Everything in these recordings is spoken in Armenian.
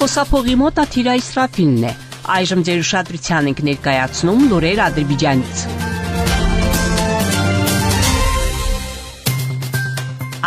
Խոսափողի մոտ Աթիրա Իսրաֆիլն է, այժմ ձեր ուշադրության ենք ներկայացնում լուրեր Ադրբեջանից։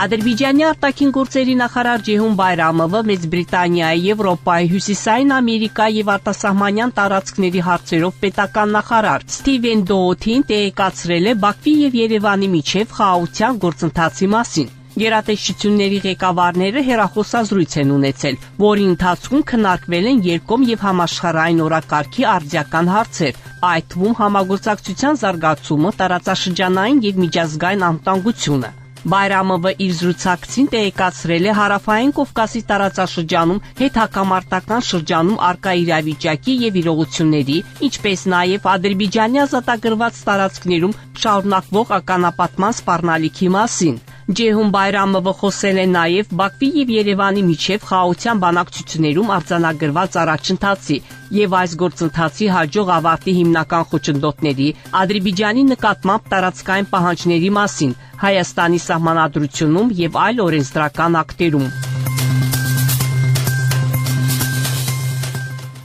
Ադրբեջանի արտաքին գործերի նախարար Ջեհուն Բայրամովը Մեծ Բրիտանիայի, Եվրոպայի, Հյուսիսային Ամերիկայի եւ արտասահմանյան տարածքների հարցերով պետական նախարար Սթիվեն Դոութին տեղեկացրել է Բաքվի եւ Երևանի միջև խաղաղության գործընթացի մասին։ Գերատեսչությունների ղեկավարները հեռախոսազրույց են ունեցել, որի ընթացքում քննարկվել են երկկողմ եւ համաշխարհային օրակարգի արդիական հարցեր, այդ թվում համագործակցության զարգացումը, տարածաշրջանային եւ միջազգային անվտանգությունը։ Բայրամովը իր զրուցակցին տեղեկացրել է Հարավային Կովկասի տարածաշրջանում հետհակամարտական շրջանում առկա իրավիճակի եւ իրողությունների, ինչպես նաեւ Ադրբեջանի ազատագրված տարածքներում շարունակվող ականապատման սպառնալիքի մասին։ Ջեհուն Բայրամովը խոսել է նաև Բաքվի եւ Երևանի միջև խաղաղության բանակցություններում արձանագրված առաջընթացի եւ այս գործընթացի հաջող ավարտի հիմնական խոչընդոտների, Ադրբեջանի նկատմամբ տարածքային պահանջների մասին, Հայաստանի սահմանադրությունում եւ այլ օրենսդրական ակտերում։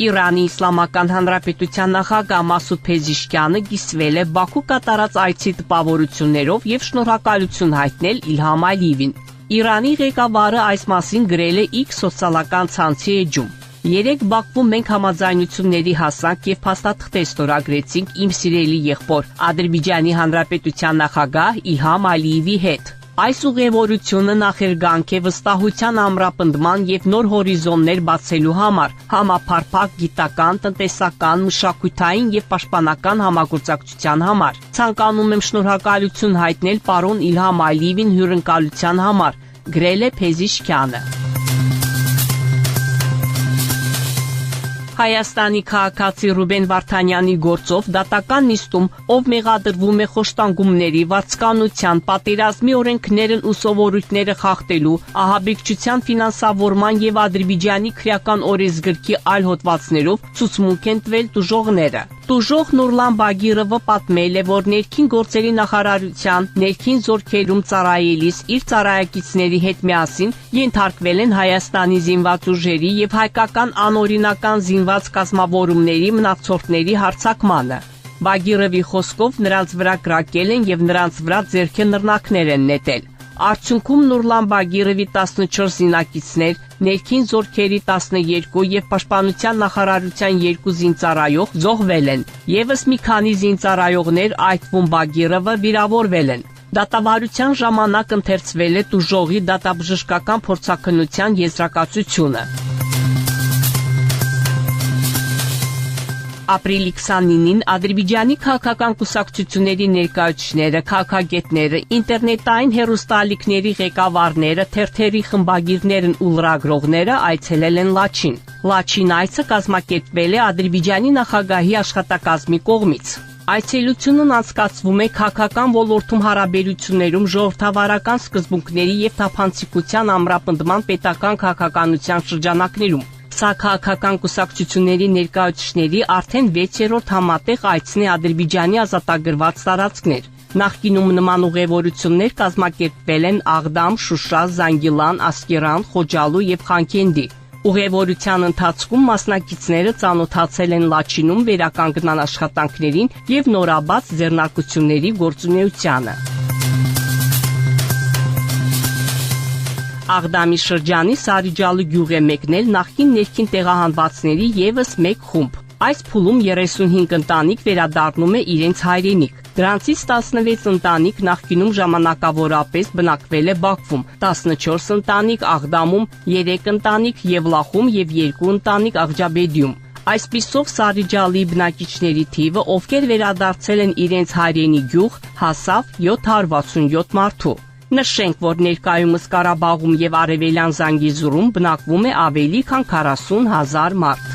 Իրանի Իսլամական Հանրապետության նախագահ Մասուդ Փեզիշքյանը կիսվել է Բաքու կատարած այցի տպավորություններով եւ շնորհակալություն հայտնել Իլհամ Ալիևին։ Իրանի ղեկավարը այս մասին գրել է X սոցիալական ցանցի էջում։ Երեկ Բաքվում մենք համաձայնությունների հասանք եւ փաստաթղթեր ստորագրեցինք իմ սիրելի եղբոր Ադրբեջանի Հանրապետության նախագահ Իլհամ Ալիևի հետ։ Այս ուղևորությունը նախերգանք է վստահության ամրապնդման եւ նոր հորիզոններ բացելու համար, համապարփակ գիտական, տնտեսական, մշակութային եւ պաշտպանական համագործակցության համար։ Ցանկանում եմ շնորհակալություն հայտնել պարոն Իլհամ Ալիևին հյուրընկալության համար, գրել է Փեզիշքյանը։ Հայաստանի քաղաքացի Ռուբեն Վարդանյանի գործով դատական նիստում, ով մեղադրվում է խոշտանգումների, վարձկանության, պատերազմի օրենքներն ու սովորույթները խախտելու, ահաբեկչության ֆինանսավորման եւ Ադրբեջանի քրեական օրենսգրքի այլ հոդվածներով ցուցմունք են տվել տուժողները։ Տուժող Նուրլան Բագիրովը պատմել է, որ ներքին գործերի նախարարության ներքին զորքերում ծառայելիս իր ծառայակիցների հետ միասին ենթարկվել են Հայաստանի զինված ուժերի եւ հայկական անօրինական զինված կազմավորումների մնացորդների հարձակմանը։ Բագիրովի խոսքով նրանց վրա կրակել են եւ նրանց վրա ձեռքը նռնակներ են նետել։ Արդյունքում Նուրլան Բագիրովի 14 զինակիցներ, ներքին զորքերի 12 եւ պաշտպանության նախարարության 2 զինծառայող զոհվել են։ Եվս մի քանի զինծառայողներ, այդ թվում Բագիրովը, վիրավորվել են։ Դատավարության ժամանակ ընթերցվել է տուժողի դատաբժշկական փորձաքննության եզրակացությունը։ Ապրիլի 29-ին Ադրբեջանի քաղաքական կուսակցությունների ներկայացուցիչները, քաղաքագետները, ինտերնետային հեռուստաալիքների ղեկավարները, թերթերի խմբագիրներն ու լրագրողները այցելել են Լաչին։ Լաչին այցը կազմակերպվել է Ադրբեջանի նախագահի աշխատակազմի կողմից։ Այցելությունն անցկացվում է քաղաքական ոլորտում հարաբերություններում ժողովրդավարական սկզբունքների եւ թափանցիկության ամրապնդման պետական քաղաքականության շրջանակներում։ Սա քաղաքական կուսակցությունների ներկայացուցիչների արդեն 6-րդ համատեղ այցն է Ադրբեջանի ազատագրված տարածքներ։ Նախկինում նման ուղևորություններ կազմակերպվել են Աղդամ, Շուշա, Զանգիլան, Ասկերան, Խոջալու եւ Խանքենդի։ Ուղևորության ընթացքում մասնակիցները ծանոթացել են Լաչինում վերականգնման աշխատանքներին եւ նորաբաց ձեռնարկությունների գործունեությանը։ Աղդամի շրջանի Սարիջալու գյուղ է մեկնել նախկին ներքին տեղահանվածների եւս մեկ խումբ։ Այս փուլում 35 ընտանիք վերադառնում է իրենց հայրենիք։ Դրանցից 16 ընտանիք նախկինում ժամանակավորապես բնակվել է Բաքվում, 14 ընտանիք Աղդամում, 3 ընտանիք Եվլախում եւ 2 ընտանիք Աղջաբեդիում։ Այսպիսով Սարիջալի բնակիչների թիվը, ովքեր վերադարձել են իրենց հայրենի գյուղ, հասավ 767 մարդու։ Նշենք, որ ներկայումս Ղարաբաղում եւ Արևելյան Զանգեզուրում բնակվում է ավելի քան 40,000 մարդ։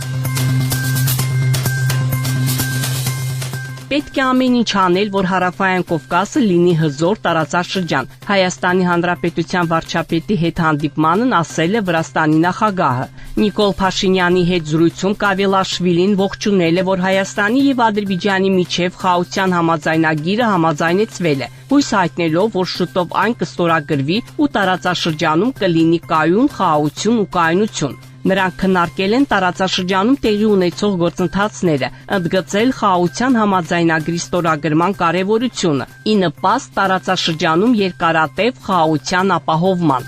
Պետք է ամեն ինչ անել, որ Հարավային Կովկասը լինի հզոր տարածաշրջան, Հայաստանի Հանրապետության վարչապետի հետ հանդիպմանն ասել է Վրաստանի նախագահը։ Նիկոլ Փաշինյանի հետ զրույցում Կավելաշվիլին ողջունել է, որ Հայաստանի եւ Ադրբեջանի միջև խաղաղության համաձայնագիրը համաձայնեցվել է, հույս հայտնելով, որ շուտով այն կստորագրվի ու տարածաշրջանում կլինի կայուն խաղաղություն ու կայունություն։ Նրանք քննարկել են տարածաշրջանում տեղի ունեցող գործընթացները, ընդգծել խաղաղության համաձայնագրի ստորագրման կարևորությունը՝ ի նպաստ տարածաշրջանում երկարատև խաղաղության ապահովման։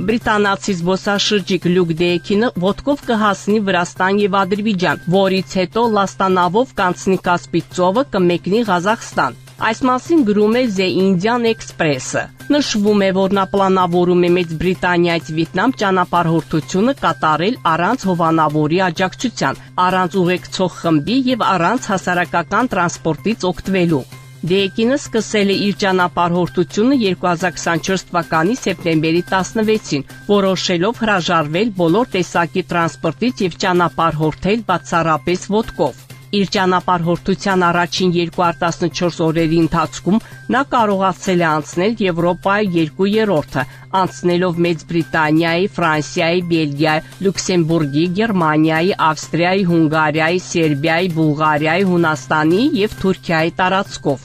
Բրիտանացի զբոսաշրջիկ Լյուկ Դեյքինը ոտքով կհասնի Վրաստան եւ Ադրբեջան, որից հետո լաստանավով կանցնի Կասպից ծովը կմեկնի Ղազախստան։ Այս մասին գրում է The Indian Express-ը։ Նշվում է, որ նա պլանավորում է Մեծ Բրիտանիայից Վիետնամ ճանապարհորդությունը կատարել առանց հովանավորի աջակցության, առանց ուղեկցող խմբի եւ առանց հասարակական տրանսպորտից օգտվելու։ Դեյքինը սկսել է իր ճանապարհորդությունը 2024 թվականի սեպտեմբերի 16-ին, որոշելով հրաժարվել բոլոր տեսակի տրանսպորտից եւ ճանապարհորդել բացառապես ոտքով։ Իր ճանապարհորդության առաջին 214 օրերի ընթացքում նա կարողացել է անցնել Եվրոպայի 2/3-ը, անցնելով Մեծ Բրիտանիայի, Ֆրանսիայի, Բելգիայի, Լյուքսեմբուրգի, Գերմանիայի, Ավստրիայի, Հունգարիայի, Սերբիայի, Բուլղարիայի, Հունաստանի եւ Թուրքիայի տարածքով։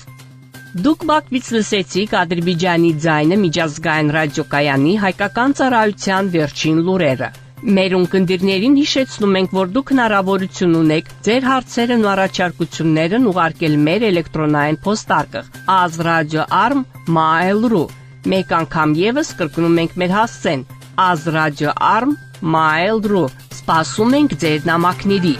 Դուք Բաքվից լսեցիք Ադրբեջանի ձայնը միջազգային ռադիոկայանի հայկական ծառայության վերջին լուրերը։ Մեր ունկնդիրներին հիշեցնում ենք, որ դուք հնարավորություն ունեք ձեր հարցերն ու առաջարկություններն ուղարկել մեր էլեկտրոնային փոստարկղ azradio@mail.ru։ Մեկ անգամ եւս կրկնում ենք մեր հասցեն azradio@mail.ru։ Սպասում ենք ձեր նամակների։